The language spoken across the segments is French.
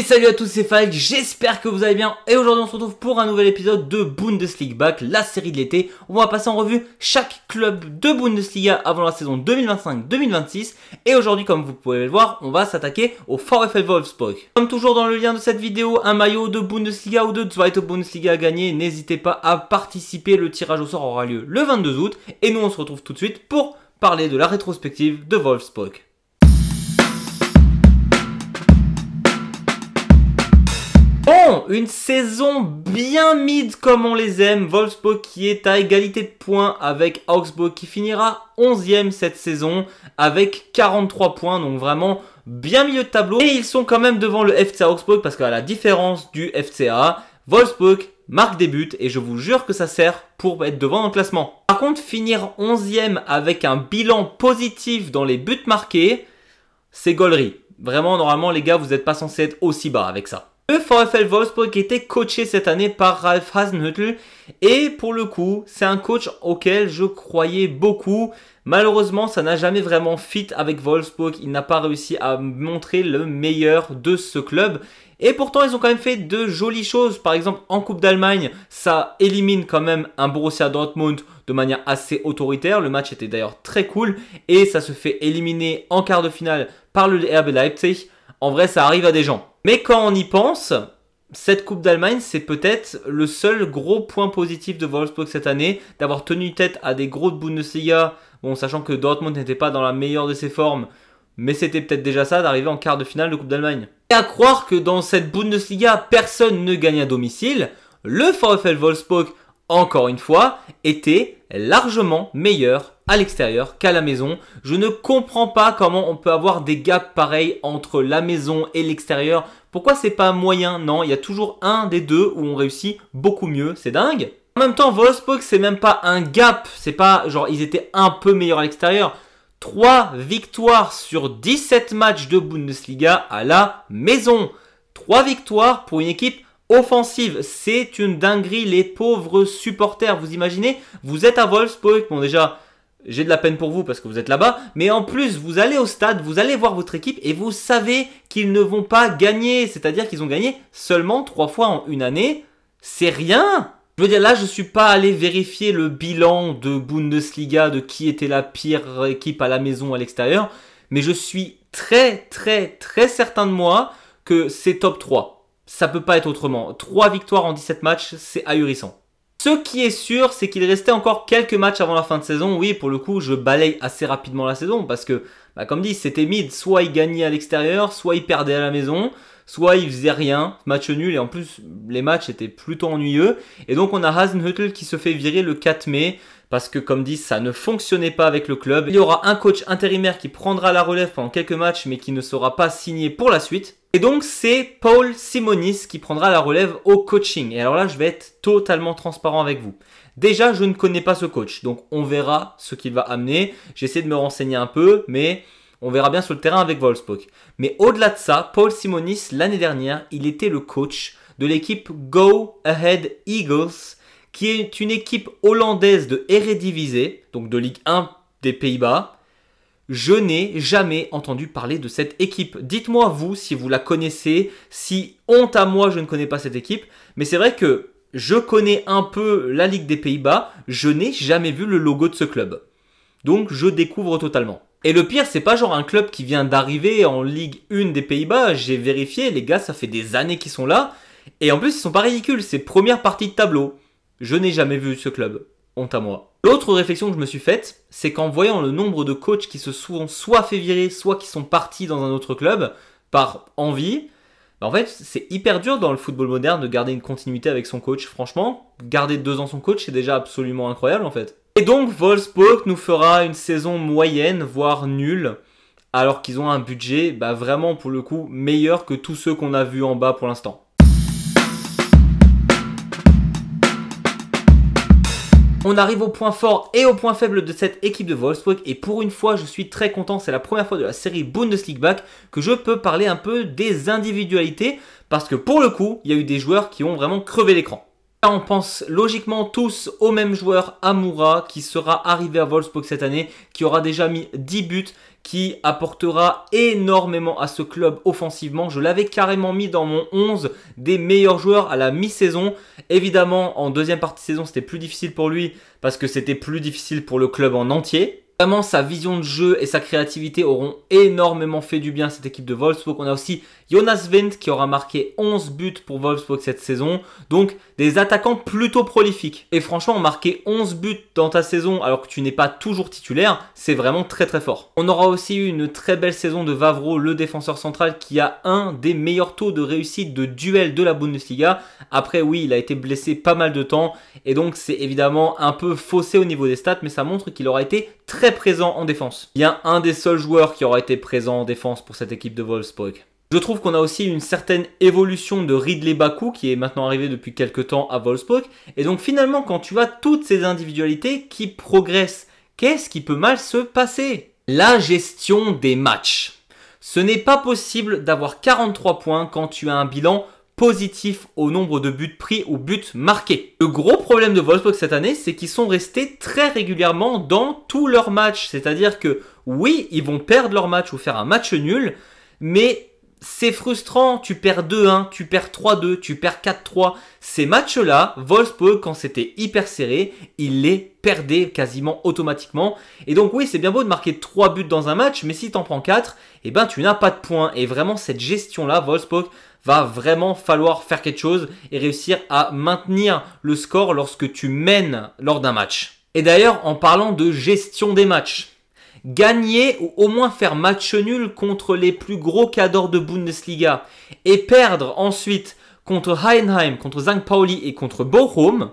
Salut à tous, c'est Falk, j'espère que vous allez bien et aujourd'hui on se retrouve pour un nouvel épisode de Bundesliga Back, la série de l'été. On va passer en revue chaque club de Bundesliga avant la saison 2025-2026 et aujourd'hui, comme vous pouvez le voir, on va s'attaquer au VfL Wolfsburg. Comme toujours dans le lien de cette vidéo, un maillot de Bundesliga ou de Zweite Bundesliga à gagner, n'hésitez pas à participer, le tirage au sort aura lieu le 22 août et nous on se retrouve tout de suite pour parler de la rétrospective de Wolfsburg. Bon, une saison bien mid comme on les aime. Wolfsburg qui est à égalité de points avec Augsburg qui finira 11e cette saison avec 43 points. Donc vraiment bien milieu de tableau. Et ils sont quand même devant le FCA Augsburg parce qu'à la différence du FCA, Wolfsburg marque des buts et je vous jure que ça sert pour être devant dans le classement. Par contre, finir 11e avec un bilan positif dans les buts marqués, c'est gaulerie. Vraiment, normalement les gars, vous n'êtes pas censés être aussi bas avec ça. Le VfL Wolfsburg était coaché cette année par Ralf Hasenhüttl et pour le coup, c'est un coach auquel je croyais beaucoup. Malheureusement, ça n'a jamais vraiment fit avec Wolfsburg. Il n'a pas réussi à montrer le meilleur de ce club. Et pourtant, ils ont quand même fait de jolies choses. Par exemple, en Coupe d'Allemagne, ça élimine quand même un Borussia Dortmund de manière assez autoritaire. Le match était d'ailleurs très cool. Et ça se fait éliminer en quart de finale par le RB Leipzig. En vrai, ça arrive à des gens. Mais quand on y pense, cette Coupe d'Allemagne, c'est peut-être le seul gros point positif de Wolfsburg cette année, d'avoir tenu tête à des gros de Bundesliga, bon, sachant que Dortmund n'était pas dans la meilleure de ses formes, mais c'était peut-être déjà ça d'arriver en quart de finale de Coupe d'Allemagne. Et à croire que dans cette Bundesliga, personne ne gagne à domicile, le VfL Wolfsburg, encore une fois, était largement meilleur à l'extérieur qu'à la maison. Je ne comprends pas comment on peut avoir des gaps pareils entre la maison et l'extérieur. Pourquoi c'est pas moyen? Non, il y a toujours un des deux où on réussit beaucoup mieux. C'est dingue. En même temps, Wolfsburg, c'est même pas un gap. C'est pas genre ils étaient un peu meilleurs à l'extérieur. 3 victoires sur 17 matchs de Bundesliga à la maison. 3 victoires pour une équipe offensive, c'est une dinguerie, les pauvres supporters. Vous imaginez, vous êtes à Wolfsburg, bon déjà, j'ai de la peine pour vous parce que vous êtes là-bas, mais en plus, vous allez au stade, vous allez voir votre équipe et vous savez qu'ils ne vont pas gagner. C'est-à-dire qu'ils ont gagné seulement 3 fois en une année. C'est rien. Je veux dire, là, je ne suis pas allé vérifier le bilan de Bundesliga, de qui était la pire équipe à la maison ou à l'extérieur, mais je suis très certain de moi que c'est top 3. Ça peut pas être autrement. 3 victoires en 17 matchs, c'est ahurissant. Ce qui est sûr, c'est qu'il restait encore quelques matchs avant la fin de saison. Oui, pour le coup, je balaye assez rapidement la saison parce que, comme dit, c'était mid. Soit il gagnait à l'extérieur, soit il perdait à la maison, soit il faisait rien, match nul. Et en plus, les matchs étaient plutôt ennuyeux. Et donc, on a Hasenhüttl qui se fait virer le 4 mai. Parce que comme dit, ça ne fonctionnait pas avec le club. Il y aura un coach intérimaire qui prendra la relève pendant quelques matchs, mais qui ne sera pas signé pour la suite. Et donc, c'est Paul Simonis qui prendra la relève au coaching. Et alors là, je vais être totalement transparent avec vous. Déjà, je ne connais pas ce coach. Donc, on verra ce qu'il va amener. J'essaie de me renseigner un peu, mais on verra bien sur le terrain avec Wolfsburg. Mais au-delà de ça, Paul Simonis, l'année dernière, il était le coach de l'équipe Go Ahead Eagles, qui est une équipe hollandaise de Eredivisie, donc de Ligue 1 des Pays-Bas. Je n'ai jamais entendu parler de cette équipe. Dites-moi vous si vous la connaissez, si honte à moi je ne connais pas cette équipe. Mais c'est vrai que je connais un peu la Ligue des Pays-Bas, je n'ai jamais vu le logo de ce club. Donc je découvre totalement. Et le pire, c'est pas genre un club qui vient d'arriver en Ligue 1 des Pays-Bas. J'ai vérifié, les gars, ça fait des années qu'ils sont là. Et en plus, ils sont pas ridicules, c'est première partie de tableau. Je n'ai jamais vu ce club. Honte à moi. L'autre réflexion que je me suis faite, c'est qu'en voyant le nombre de coachs qui se sont soit fait virer, soit qui sont partis dans un autre club par envie, en fait, c'est hyper dur dans le football moderne de garder une continuité avec son coach. Franchement, garder 2 ans son coach, c'est déjà absolument incroyable en fait. Et donc, Wolfsburg nous fera une saison moyenne, voire nulle, alors qu'ils ont un budget vraiment pour le coup meilleur que tous ceux qu'on a vus en bas pour l'instant. On arrive au point fort et au point faible de cette équipe de Wolfsburg et pour une fois je suis très content, c'est la première fois de la série Bundesliga Back que je peux parler un peu des individualités parce que pour le coup il y a eu des joueurs qui ont vraiment crevé l'écran. Là, on pense logiquement tous au même joueur, Amoura, qui sera arrivé à Wolfsburg cette année, qui aura déjà mis 10 buts, qui apportera énormément à ce club offensivement. Je l'avais carrément mis dans mon 11 des meilleurs joueurs à la mi-saison. Évidemment, en deuxième partie de saison, c'était plus difficile pour lui parce que c'était plus difficile pour le club en entier. Vraiment, sa vision de jeu et sa créativité auront énormément fait du bien à cette équipe de Wolfsburg. On a aussi Jonas Wind qui aura marqué 11 buts pour Wolfsburg cette saison. Donc, des attaquants plutôt prolifiques. Et franchement, marquer 11 buts dans ta saison alors que tu n'es pas toujours titulaire, c'est vraiment très très fort. On aura aussi eu une très belle saison de Vavro, le défenseur central, qui a un des meilleurs taux de réussite de duel de la Bundesliga. Après, oui, il a été blessé pas mal de temps. Et donc, c'est évidemment un peu faussé au niveau des stats, mais ça montre qu'il aura été très présent en défense. Il y a un des seuls joueurs qui aura été présent en défense pour cette équipe de Wolfsburg. Je trouve qu'on a aussi une certaine évolution de Ridley Baku qui est maintenant arrivé depuis quelques temps à Wolfsburg. Et donc finalement, quand tu as toutes ces individualités qui progressent, qu'est-ce qui peut mal se passer? La gestion des matchs. Ce n'est pas possible d'avoir 43 points quand tu as un bilan positif au nombre de buts pris ou buts marqués. Le gros problème de Wolfsburg cette année, c'est qu'ils sont restés très régulièrement dans tous leurs matchs. C'est-à-dire que oui, ils vont perdre leur match ou faire un match nul, mais c'est frustrant. Tu perds 2-1, tu perds 3-2, tu perds 4-3. Ces matchs-là, Wolfsburg, quand c'était hyper serré, ils les perdaient quasiment automatiquement. Et donc oui, c'est bien beau de marquer 3 buts dans un match, mais si tu en prends 4, eh ben, tu n'as pas de points. Et vraiment, cette gestion-là, Wolfsburg, va vraiment falloir faire quelque chose et réussir à maintenir le score lorsque tu mènes lors d'un match. Et d'ailleurs, en parlant de gestion des matchs, gagner ou au moins faire match nul contre les plus gros cadors de Bundesliga et perdre ensuite contre Heidenheim, contre St. Pauli et contre Bochum,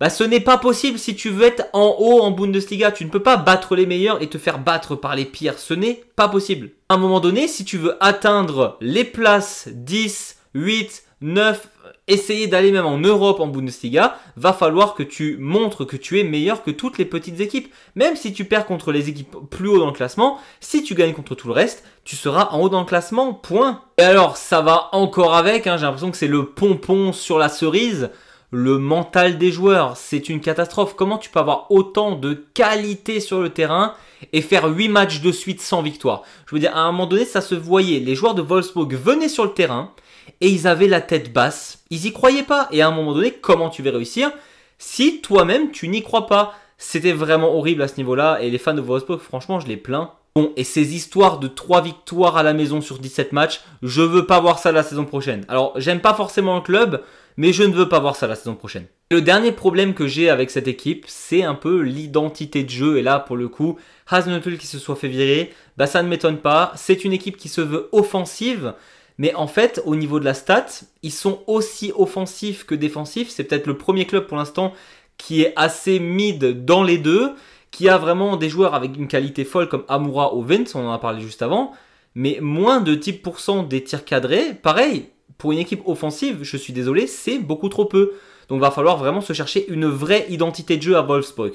ce n'est pas possible si tu veux être en haut en Bundesliga. Tu ne peux pas battre les meilleurs et te faire battre par les pires. Ce n'est pas possible. À un moment donné, si tu veux atteindre les places 10, 8, 9, essayer d'aller même en Europe en Bundesliga, va falloir que tu montres que tu es meilleur que toutes les petites équipes. Même si tu perds contre les équipes plus haut dans le classement, si tu gagnes contre tout le reste, tu seras en haut dans le classement, point. Et alors, ça va encore avec, j'ai l'impression que c'est le pompon sur la cerise. Le mental des joueurs, c'est une catastrophe. Comment tu peux avoir autant de qualité sur le terrain et faire 8 matchs de suite sans victoire? Je veux dire, à un moment donné, ça se voyait. Les joueurs de Wolfsburg venaient sur le terrain et ils avaient la tête basse. Ils y croyaient pas. Et à un moment donné, comment tu vas réussir si toi-même, tu n'y crois pas? C'était vraiment horrible à ce niveau-là. Et les fans de Wolfsburg, franchement, je les plains. Bon, et ces histoires de 3 victoires à la maison sur 17 matchs, je veux pas voir ça la saison prochaine. Alors, j'aime pas forcément le club, mais je ne veux pas voir ça la saison prochaine. Le dernier problème que j'ai avec cette équipe, c'est un peu l'identité de jeu. Et là, pour le coup, Hasenhüttl qui se soit fait virer, ça ne m'étonne pas. C'est une équipe qui se veut offensive, mais en fait, au niveau de la stat, ils sont aussi offensifs que défensifs. C'est peut-être le premier club pour l'instant qui est assez mid dans les deux, qui a vraiment des joueurs avec une qualité folle comme Amoura ou Vince, on en a parlé juste avant, mais moins de 10% des tirs cadrés. Pareil, pour une équipe offensive, je suis désolé, c'est beaucoup trop peu. Donc il va falloir vraiment se chercher une vraie identité de jeu à Wolfsburg.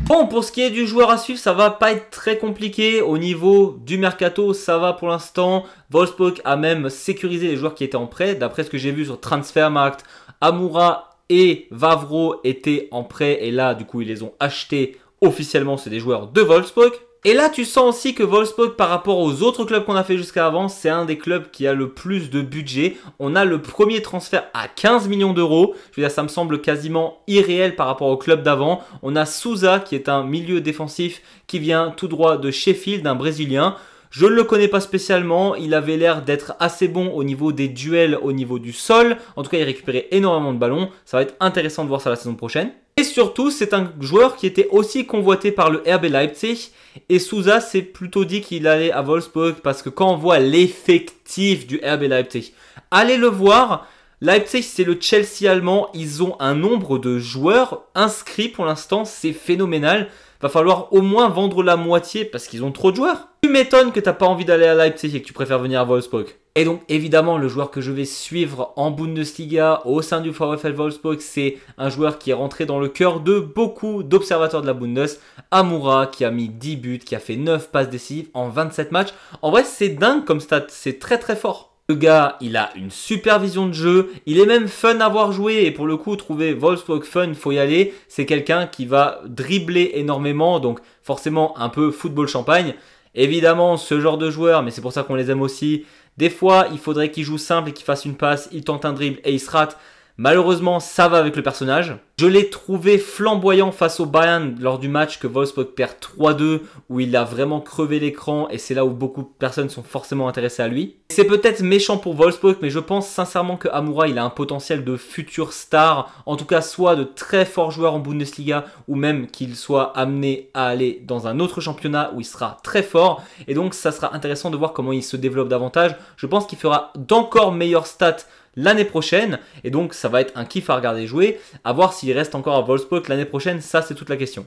Bon, pour ce qui est du joueur à suivre, ça va pas être très compliqué. Au niveau du mercato, ça va pour l'instant. Wolfsburg a même sécurisé les joueurs qui étaient en prêt. D'après ce que j'ai vu sur Transfermarkt, Amoura et Vavro étaient en prêt. Et là, du coup, ils les ont achetés officiellement. C'est des joueurs de Wolfsburg. Et là, tu sens aussi que Wolfsburg, par rapport aux autres clubs qu'on a fait jusqu'à avant, c'est un des clubs qui a le plus de budget. On a le premier transfert à 15 millions d'euros. Je veux dire, ça me semble quasiment irréel par rapport au club d'avant. On a Souza, qui est un milieu défensif qui vient tout droit de Sheffield, un Brésilien. Je ne le connais pas spécialement, il avait l'air d'être assez bon au niveau des duels, au niveau du sol. En tout cas, il récupérait énormément de ballons. Ça va être intéressant de voir ça la saison prochaine. Et surtout, c'est un joueur qui était aussi convoité par le RB Leipzig. Et Souza s'est plutôt dit qu'il allait à Wolfsburg parce que quand on voit l'effectif du RB Leipzig, allez le voir. Leipzig, c'est le Chelsea allemand. Ils ont un nombre de joueurs inscrits pour l'instant. C'est phénoménal. Va falloir au moins vendre la moitié parce qu'ils ont trop de joueurs. Tu m'étonnes que tu n'as pas envie d'aller à Leipzig et que tu préfères venir à Wolfsburg. Et donc, évidemment, le joueur que je vais suivre en Bundesliga au sein du VfL Wolfsburg, c'est un joueur qui est rentré dans le cœur de beaucoup d'observateurs de la Bundes. Amoura, qui a mis 10 buts, qui a fait 9 passes décisives en 27 matchs. En vrai, c'est dingue comme stat. C'est très très fort. Le gars, il a une super vision de jeu, il est même fun à voir jouer et pour le coup, trouver Wolfsburg fun, faut y aller. C'est quelqu'un qui va dribbler énormément, donc forcément un peu football champagne. Évidemment, ce genre de joueur, mais c'est pour ça qu'on les aime aussi, des fois, il faudrait qu'il joue simple et qu'il fasse une passe, il tente un dribble et il se rate. Malheureusement, ça va avec le personnage. Je l'ai trouvé flamboyant face au Bayern lors du match que Wolfsburg perd 3-2, où il a vraiment crevé l'écran et c'est là où beaucoup de personnes sont forcément intéressées à lui. C'est peut-être méchant pour Wolfsburg, mais je pense sincèrement que Amoura, il a un potentiel de futur star, en tout cas soit de très fort joueur en Bundesliga, ou même qu'il soit amené à aller dans un autre championnat où il sera très fort. Et donc, ça sera intéressant de voir comment il se développe davantage. Je pense qu'il fera d'encore meilleures stats l'année prochaine, et donc ça va être un kiff à regarder jouer. À voir s'il reste encore à Wolfsburg l'année prochaine, ça c'est toute la question.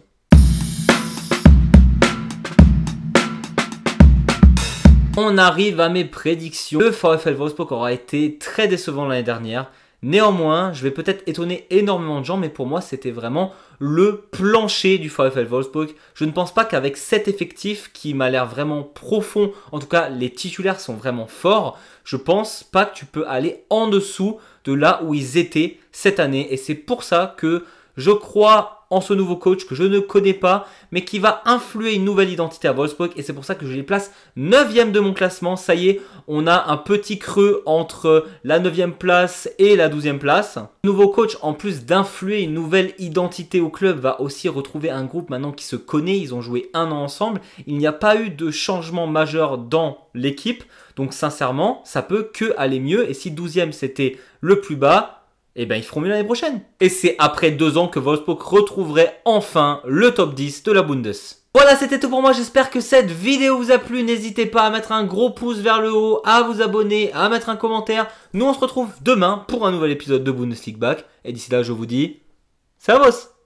On arrive à mes prédictions. Le VfL Wolfsburg aura été très décevant l'année dernière. Néanmoins, je vais peut-être étonner énormément de gens, mais pour moi, c'était vraiment le plancher du VfL Wolfsburg. Je ne pense pas qu'avec cet effectif qui m'a l'air vraiment profond, en tout cas, les titulaires sont vraiment forts, je pense pas que tu peux aller en dessous de là où ils étaient cette année. Et c'est pour ça que je crois en ce nouveau coach que je ne connais pas, mais qui va influer une nouvelle identité à Wolfsburg. Et c'est pour ça que je les place 9e de mon classement. Ça y est, on a un petit creux entre la 9e place et la 12e place. Le nouveau coach, en plus d'influer une nouvelle identité au club, va aussi retrouver un groupe maintenant qui se connaît. Ils ont joué 1 an ensemble. Il n'y a pas eu de changement majeur dans l'équipe. Donc sincèrement, ça peut que aller mieux. Et si 12e c'était le plus bas, eh bien, ils feront mieux l'année prochaine. Et c'est après 2 ans que Wolfsburg retrouverait enfin le top 10 de la Bundes. Voilà, c'était tout pour moi. J'espère que cette vidéo vous a plu. N'hésitez pas à mettre un gros pouce vers le haut, à vous abonner, à mettre un commentaire. Nous, on se retrouve demain pour un nouvel épisode de Bundesliga Back. Et d'ici là, je vous dis, servus!